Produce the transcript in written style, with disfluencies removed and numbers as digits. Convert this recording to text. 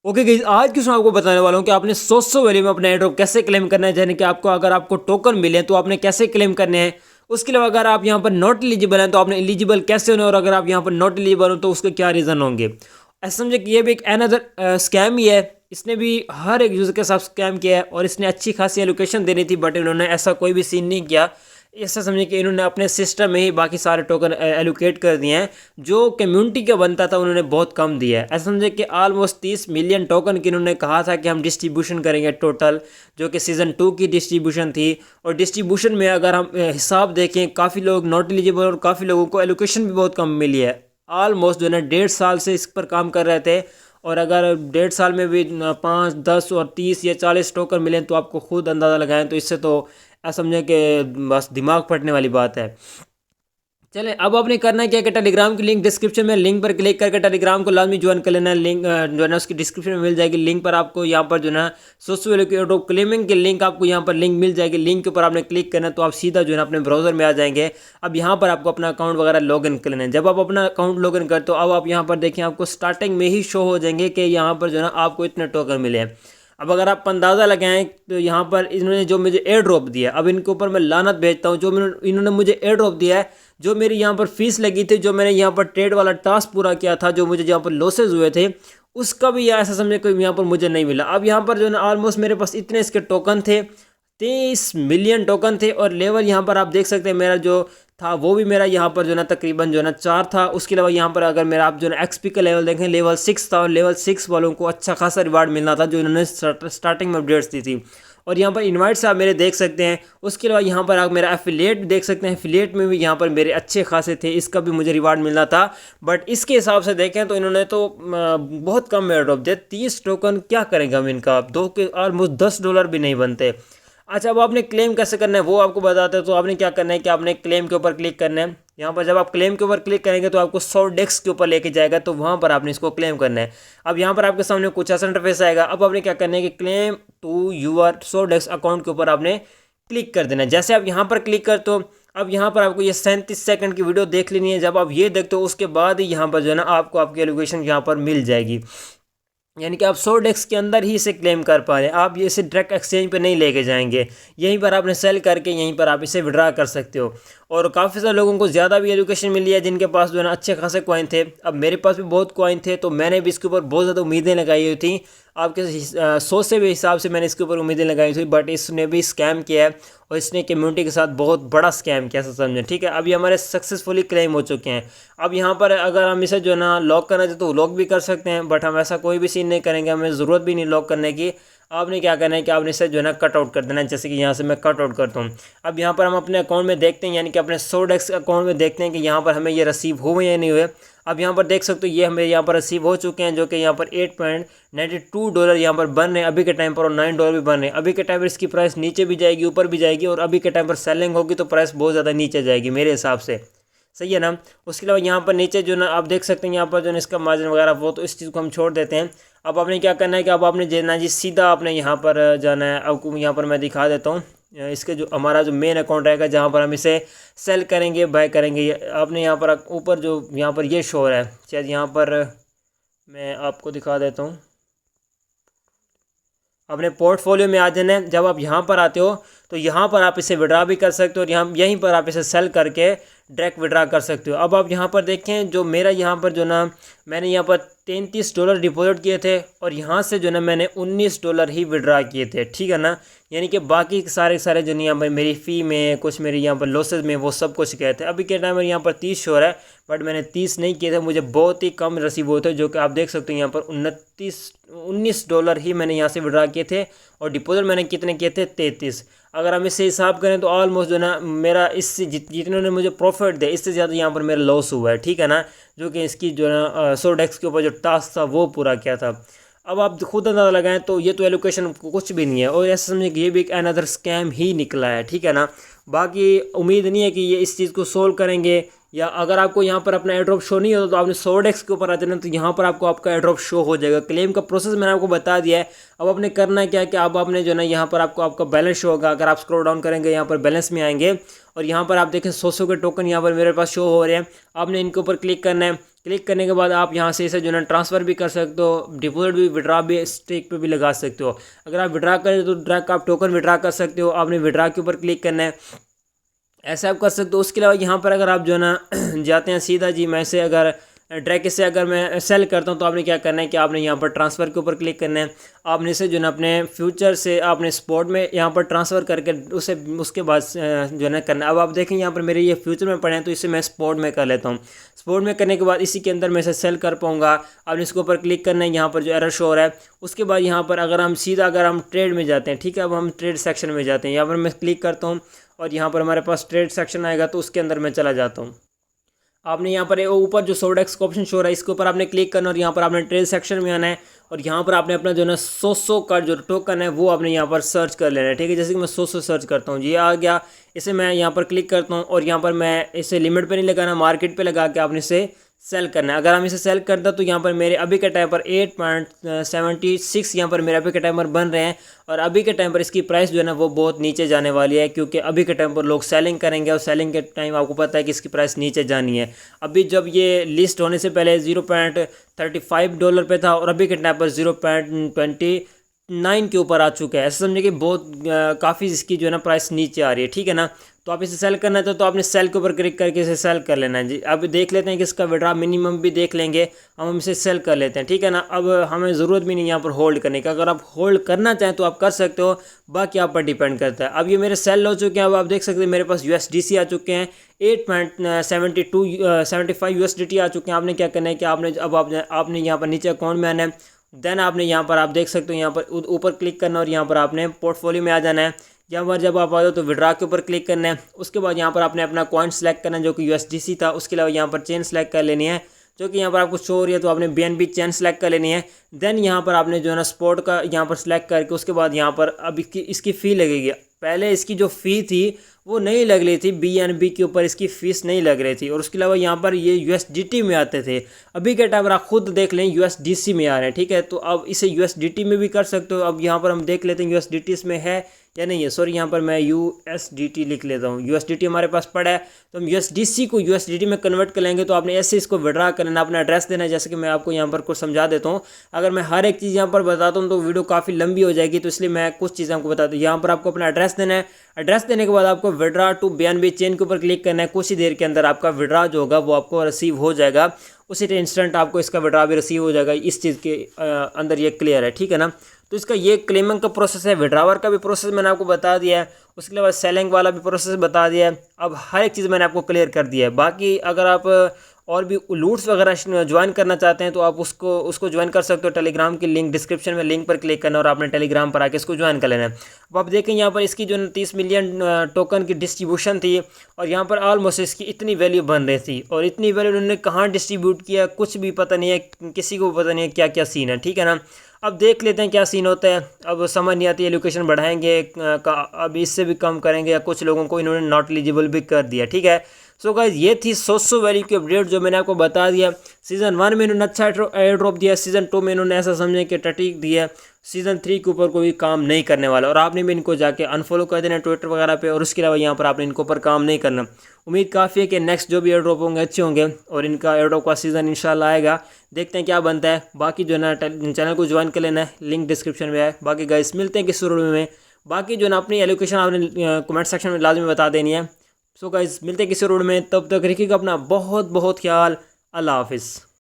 Okay guys, आज की आपको बताने वाला हूँ कि आपने 100 वैल्यू में अपना एयरड्रॉप कैसे क्लेम करना है। यानी कि आपको अगर आपको टोकन मिले तो आपने कैसे क्लेम करने हैं। उसके अलावा अगर आप यहाँ पर नॉट एलिजिबल हैं तो आपने एलिजिबल कैसे होना है, और अगर आप यहाँ पर नॉट एलिजिबल हो तो उसके क्या रीज़न होंगे। ऐसा समझे कि ये भी एक अनदर स्कैम ही है। इसने भी हर एक यूज़र के साथ स्कैम किया है और इसने अच्छी खासी एलोकेशन देनी थी, बट इन्होंने ऐसा कोई भी सीन नहीं किया। ऐसा समझे कि इन्होंने अपने सिस्टम में ही बाकी सारे टोकन एलोकेट कर दिए हैं। जो कम्युनिटी का बनता था उन्होंने बहुत कम दिया है। ऐसा समझे कि ऑलमोस्ट 30 मिलियन टोकन की इन्होंने कहा था कि हम डिस्ट्रीब्यूशन करेंगे टोटल, जो कि सीज़न 2 की डिस्ट्रीब्यूशन थी। और डिस्ट्रीब्यूशन में अगर हम हिसाब देखें, काफ़ी लोग नॉट एलिजिबल और काफ़ी लोगों को एलोकेशन भी बहुत कम मिली है। ऑलमोस्ट जो है ना 1.5 साल से इस पर काम कर रहे थे, और अगर 1.5 साल में भी 5, 10 और 30 या 40 टोकन मिलें तो आपको खुद अंदाज़ा लगाएं। तो इससे तो ऐसा समझें कि बस दिमाग फटने वाली बात है। चलें, अब आपने करना है क्या कि टेलीग्राम की लिंक डिस्क्रिप्शन में, लिंक पर क्लिक करके टेलीग्राम को लाजमी ज्वाइन कर लेना है। लिंक जो है ना उसकी डिस्क्रिप्शन में मिल जाएगी। लिंक पर आपको यहाँ पर जो है ना सोशल एयरड्रॉप क्लेमिंग की लिंक आपको यहाँ पर लिंक मिल जाएगी। लिंक के ऊपर आपने क्लिक करना है तो आप सीधा जो है ना अपने ब्राउजर में आ जाएंगे। अब यहाँ पर आपको अपना अकाउंट वगैरह लॉगिन कर लेना है। जब आप अपना अकाउंट लॉगिन करते हो, अब आप यहाँ पर देखें, आपको स्टार्टिंग में ही शो हो जाएंगे कि यहाँ पर जो है ना आपको इतने टोकन मिले हैं। अब अगर आप अंदाज़ा लगाएं तो यहाँ पर इन्होंने जो मुझे एयर ड्रॉप दिया, अब इनके ऊपर मैं लानत भेजता हूँ। जो इन्होंने मुझे एयर ड्रॉप दिया है, जो मेरी यहाँ पर फीस लगी थी, जो मैंने यहाँ पर ट्रेड वाला टास्क पूरा किया था, जो मुझे यहाँ पर लॉसेज हुए थे, उसका भी ऐसा समझे कोई यहाँ पर मुझे नहीं मिला। अब यहाँ पर जो है ना ऑलमोस्ट मेरे पास इतने इसके टोकन थे, 23 मिलियन टोकन थे। और लेवल यहाँ पर आप देख सकते हैं मेरा जो था वो भी मेरा यहाँ पर जो है ना तकरीबन जो है ना 4 था। उसके अलावा यहाँ पर अगर मेरा आप जो है ना एक्सपी का लेवल देखें, लेवल 6 था, और लेवल 6 वालों को अच्छा खासा रिवार्ड मिलना था जो इन्होंने स्टार्टिंग में अपडेट्स दी थी। और यहाँ पर इनवाइट्स आप मेरे देख सकते हैं। उसके अलावा यहाँ पर आप मेरा एफिलिएट देख सकते हैं। एफिलिएट में भी यहाँ पर मेरे अच्छे खासे थे, इसका भी मुझे रिवार्ड मिलना था। बट इसके हिसाब से देखें तो इन्होंने तो बहुत कम एयर ड्रॉप दिया। 30 टोकन क्या करेंगे हम इनका, दो के ऑलमोस्ट $10 भी नहीं बनते। अच्छा, अब आपने क्लेम कैसे करना है वो आपको बताते हैं। तो आपने क्या करना है कि आपने क्लेम के ऊपर क्लिक करना है। यहाँ पर जब आप क्लेम के ऊपर क्लिक करेंगे तो आपको 100 डेस्क के ऊपर लेके जाएगा, तो वहाँ पर आपने इसको क्लेम करना है। अब यहाँ पर आपके सामने कुछ ऐसा इंटरफेस आएगा। अब आपने क्या करना है कि claim to your 100 desk account के ऊपर आपने क्लिक कर देना है। जैसे आप यहाँ पर क्लिक करते हो, अब यहाँ पर आपको ये 37 सेकंड की वीडियो देख लेनी है। जब आप ये देखते हो उसके बाद ही यहाँ पर जो है ना आपको आपकी एलोकेशन यहाँ पर मिल जाएगी। यानी कि आप 100 डेस्क के अंदर ही इसे क्लेम कर पा रहे हैं। आप ये इसे डायरेक्ट एक्सचेंज पे नहीं लेके जाएंगे, यहीं पर आपने सेल करके यहीं पर आप इसे विड्रा कर सकते हो। और काफ़ी सारे लोगों को ज़्यादा भी एजुकेशन मिली है जिनके पास जो है ना अच्छे खासे कॉइन थे। अब मेरे पास भी बहुत कॉइन थे, तो मैंने भी इसके ऊपर बहुत ज़्यादा उम्मीदें लगाई हुई थी। आपके सोच से भी हिसाब से मैंने इसके ऊपर उम्मीदें लगाई थी, बट इसने भी स्कैम किया है और इसने कम्युनिटी के साथ बहुत बड़ा स्कैम किया, समझें। ठीक है, अभी हमारे सक्सेसफुली क्लेम हो चुके हैं। अब यहाँ पर अगर हम इसे जो है ना लॉक करना चाहते तो लॉक भी कर सकते हैं, बट हम ऐसा कोई भी सीन नहीं करेंगे, हमें ज़रूरत भी नहीं लॉक करने की। आपने क्या करना है कि आपने इसे जो है ना कट आउट कर देना है। जैसे कि यहाँ से मैं कट आउट करता हूँ। अब यहाँ पर हम अपने अकाउंट में देखते हैं, यानी कि अपने 100 डेस्क अकाउंट में देखते हैं कि यहाँ पर हमें ये रिसीव हुए या नहीं हुए। अब यहाँ पर देख सकते हो ये हमें यहाँ पर रिसीव हो चुके हैं, जो कि यहाँ पर $8.92 यहाँ पर बन रहे हैं अभी के टाइम पर, और $9 भी बन रहे हैं। अभी के टाइम पर इसकी प्राइस नीचे भी जाएगी, ऊपर भी जाएगी, और अभी के टाइम पर सेलिंग होगी तो प्राइस बहुत ज़्यादा नीचे जाएगी मेरे हिसाब से। सही है ना। उसके अलावा यहाँ पर नीचे जो ना आप देख सकते हैं यहाँ पर जो ना इसका मार्जिन वगैरह वो, तो इस चीज़ को हम छोड़ देते हैं। अब आपने क्या करना है कि अब आपने जाना जी सीधा आपने यहाँ पर जाना है। अब यहाँ पर मैं दिखा देता हूँ इसके जो हमारा जो मेन अकाउंट रहेगा जहाँ पर हम इसे सेल करेंगे बाय करेंगे। आपने यहाँ पर ऊपर जो यहाँ पर ये शो है, शायद यहाँ पर मैं आपको दिखा देता हूँ। अपने पोर्टफोलियो में आ जाना है। जब आप यहाँ पर आते हो तो यहाँ पर आप इसे विड्रा भी कर सकते हो, और यहाँ यहीं पर आप इसे सेल करके डायरेक्ट विड्रा कर सकते हो। अब आप यहाँ पर देखें जो मेरा यहाँ पर जो ना मैंने यहाँ पर $33 डिपॉजिट किए थे, और यहाँ से जो ना मैंने $19 ही विड्रा किए थे। ठीक है ना। यानी कि बाकी सारे जो यहाँ पर मेरी फ़ी में कुछ मेरी यहाँ पर लॉसेज में वो सब कुछ गए थे। अभी के टाइम में यहाँ पर 30 शो है, बट मैंने 30 नहीं किए थे, मुझे बहुत ही कम रिसीव हुए थे, जो कि आप देख सकते हो यहाँ पर $19 ही मैंने यहाँ से विड्रा किए थे, और डिपॉजिट मैंने कितने किए थे 33। अगर हम इससे हिसाब करें तो ऑलमोस्ट जो ना मेरा इससे जितने ने मुझे प्रॉफिट दिया इससे ज़्यादा यहाँ पर मेरा लॉस हुआ है। ठीक है ना, जो कि इसकी जो ना 100 डेस्क के ऊपर जो टास्क था वो पूरा किया था। अब आप खुद अंदाज़ा लगाएं तो ये तो एलोकेशन कुछ भी नहीं है, और ऐसा समझें कि ये भी एक अनदर स्कैम ही निकला है। ठीक है ना। बाकी उम्मीद नहीं है कि ये इस चीज़ को सोल्व करेंगे, या अगर आपको यहाँ पर अपना एयरड्रॉप शो नहीं होता तो आपने 100 डेस्क के ऊपर आ जाना, तो यहाँ पर आपको आपका एयरड्रॉप शो हो जाएगा। क्लेम का प्रोसेस मैंने आपको बता दिया है। अब आपने करना है क्या कि अब आपने जो ना यहाँ पर आपको आपका बैलेंस शो होगा। अगर आप स्क्रॉल डाउन करेंगे यहाँ पर बैलेंस में आएंगे, और यहाँ पर आप देखें 100 के टोकन यहाँ पर मेरे पास शो हो रहे हैं। आपने इनके ऊपर क्लिक करना है क्लिक करने के बाद आप यहाँ से इसे जो है ट्रांसफ़र भी कर सकते हो, डिपॉजिट भी, विड्रा भी, स्टेक पे भी लगा सकते हो। अगर आप विड्रा करें तो डायरेक्ट आप टोकन विड्रा कर सकते हो। आपने विड्रा के ऊपर क्लिक करना है, ऐसा आप कर सकते हो। उसके अलावा यहाँ पर अगर आप जो है ना जाते हैं सीधा जी, मैं से अगर डायरेक्ट से अगर मैं सेल करता हूँ तो आपने क्या करना है कि आपने यहाँ पर ट्रांसफ़र के ऊपर क्लिक करना है। आपने इसे जो है ना अपने फ्यूचर से आपने स्पॉट में यहाँ पर ट्रांसफ़र करके उसे उसके बाद जो है ना करना है। अब आप देखें यहाँ पर मेरे ये फ्यूचर में पड़े हैं तो इसे मैं स्पॉट में कर लेता हूँ। स्पॉट में करने के बाद इसी के अंदर मैं इसे सेल कर पाऊँगा। आपने इसके ऊपर क्लिक करना है, यहाँ पर जो एरर शो हो रहा है। उसके बाद यहाँ पर अगर हम सीधा अगर हम ट्रेड में जाते हैं, ठीक है, अब हम ट्रेड सेक्शन में जाते हैं। यहाँ पर मैं क्लिक करता हूँ और यहाँ पर हमारे पास ट्रेड सेक्शन आएगा तो उसके अंदर मैं चला जाता हूँ। आपने यहाँ पर ऊपर जो सोडेक्स का ऑप्शन शो हो रहा है इसके ऊपर आपने क्लिक करना और यहाँ पर आपने ट्रेड सेक्शन में आना है और यहाँ पर आपने अपना जो है ना 100 का जो टोकन है वो आपने यहाँ पर सर्च कर लेना है। ठीक है, जैसे कि मैं 100 सर्च करता हूँ, ये आ गया। इसे मैं यहाँ पर क्लिक करता हूँ और यहाँ पर मैं इसे लिमिट पे नहीं लगाना, मार्केट पे लगा के आपने इसे सेल करना है। अगर हम इसे सेल करते हैं तो यहाँ पर मेरे अभी के टाइम पर 8.76 यहाँ पर मेरे अभी के टाइम पर बन रहे हैं और अभी के टाइम पर इसकी प्राइस जो है ना वो बहुत नीचे जाने वाली है, क्योंकि अभी के टाइम पर लोग सेलिंग करेंगे और सेलिंग के टाइम आपको पता है कि इसकी प्राइस नीचे जानी है। अभी जब ये लिस्ट होने से पहले $0.35 पे था और अभी के टाइम पर 0.29 के ऊपर आ चुका है। ऐसा समझे कि बहुत काफ़ी इसकी जो है ना प्राइस नीचे आ रही है। ठीक है ना, तो आप इसे सेल करना है तो आपने सेल के ऊपर क्लिक करके इसे सेल कर लेना है जी। अब देख लेते हैं कि इसका विड्रा मिनिमम भी देख लेंगे, हम इसे सेल कर लेते हैं। ठीक है ना, अब हमें ज़रूरत भी नहीं यहाँ पर होल्ड करने का। अगर आप होल्ड करना चाहें तो आप कर सकते हो, बाकी आप पर डिपेंड करता है। अब ये मेरे सेल हो चुके हैं। अब आप देख सकते हैं मेरे पास USDC आ चुके हैं, 8.75 USDT आ चुके हैं। आपने क्या करना है कि आपने यहाँ पर नीचे अकाउंट में आना है। देन आपने यहाँ पर आप देख सकते हो यहाँ पर ऊपर क्लिक करना और यहाँ पर आपने पोर्टफोलियो में आ जाना है। यहाँ पर जब आप आ जाओ तो विड्रा के ऊपर क्लिक करना है। उसके बाद यहाँ पर आपने अपना कॉइन सेलेक्ट करना है जो कि USDC था। उसके अलावा यहाँ पर चेन सेलेक्ट कर लेनी है जो कि यहाँ पर आपको शो हो रही है, तो आपने BNB चेन सेलेक्ट कर लेनी है। देन यहाँ पर आपने जो है ना स्पॉट का यहाँ पर सेलेक्ट करके उसके बाद यहाँ पर अब इसकी फ़ी लगेगी। पहले इसकी जो फ़ी थी वो नहीं लग रही थी, BNB के ऊपर इसकी फ़ीस नहीं लग रही थी और उसके अलावा यहाँ पर ये USDT में आते थे। अभी के टाइम पर आप खुद देख लें USDC में आ रहे हैं। ठीक है, तो अब इसे USDT में भी कर सकते हो। अब यहाँ पर हम देख लेते हैं USDT इसमें है या नहीं है। सॉरी, यहाँ पर मैं USDT लिख लेता हूँ। USDT हमारे पास पड़ा है तो हम USDC को USDT में कन्वर्ट कर लेंगे। तो आपने ऐसे इसको विड्रा करना, अपना एड्रेस देना है। जैसे कि मैं आपको यहाँ पर कुछ समझा देता हूँ। अगर मैं हर एक चीज़ यहाँ पर बताता हूँ तो वीडियो काफ़ी लंबी हो जाएगी, तो इसलिए मैं कुछ चीज़ें आपको बताता हूँ। यहाँ पर आपको अपना एड्रेस देना है। एड्रेस देने के बाद आपको विड्रा टू BNB चेन के ऊपर क्लिक करना है। कुछ ही देर के अंदर आपका विड्रा जो होगा वो आपको रिसीव हो जाएगा। उसी इंस्टेंट आपको इसका विड्रा भी रिसीव हो जाएगा। इस चीज़ के अंदर ये क्लियर है। ठीक है ना, तो इसका ये क्लेमिंग का प्रोसेस है। विड्रावर का भी प्रोसेस मैंने आपको बता दिया है। उसके बाद सेलिंग वाला भी प्रोसेस बता दिया है। अब हर एक चीज़ मैंने आपको क्लियर कर दिया है। बाकी अगर आप और भी लूट्स वगैरह ज्वाइन करना चाहते हैं तो आप उसको ज्वाइन कर सकते हो। टेलीग्राम की लिंक डिस्क्रिप्शन में, लिंक पर क्लिक करना और आपने टेलीग्राम पर आके इसको ज्वाइन कर लेना है। अब आप देखें यहाँ पर इसकी जो 30 मिलियन टोकन की डिस्ट्रीब्यूशन थी और यहाँ पर ऑलमोस्ट इसकी इतनी वैल्यू बन रही थी और इतनी वैल्यू उन्होंने कहाँ डिस्ट्रीब्यूट किया कुछ भी पता नहीं है, किसी को पता नहीं है क्या क्या सीन है। ठीक है ना, अब देख लेते हैं क्या सीन होता है। अब समझ नहीं आती है, एलोकेशन बढ़ाएंगे अब इससे भी कम करेंगे या कुछ लोगों को इन्होंने नॉट एलिजिबल भी कर दिया। ठीक है, सो गाइस ये थी 100 वैल्यू की अपडेट जो मैंने आपको बता दिया। सीज़न 1 में इन्होंने अच्छा एयर ड्रॉप दिया, सीज़न 2 में इन्होंने ऐसा समझे कि टटीक दिया, सीज़न 3 के ऊपर कोई काम नहीं करने वाला और आपने भी इनको जाके अनफॉलो कर देना ट्विटर वगैरह पे। और उसके अलावा यहाँ पर आपने इनको ऊपर काम नहीं करना। उम्मीद काफ़ी है कि नेक्स्ट जो भी एयर ड्रॉप होंगे अच्छे होंगे और इनका एयर ड्रॉप का सीज़न इंशाल्लाह आएगा। देखते हैं क्या बनता है। बाकी जो है ना चैनल को ज्वाइन कर लेना है, लिंक डिस्क्रिप्शन में है। बाकी गाइस मिलते हैं किस वीडियो में। बाकी जो है ना अपनी एलोकेशन आपने कमेंट सेक्शन में लाजमी बता देनी है। सो गाइस मिलते हैं किसी रोड में, तब तक रखिएगा अपना बहुत बहुत ख्याल। अल्लाह हाफिज़।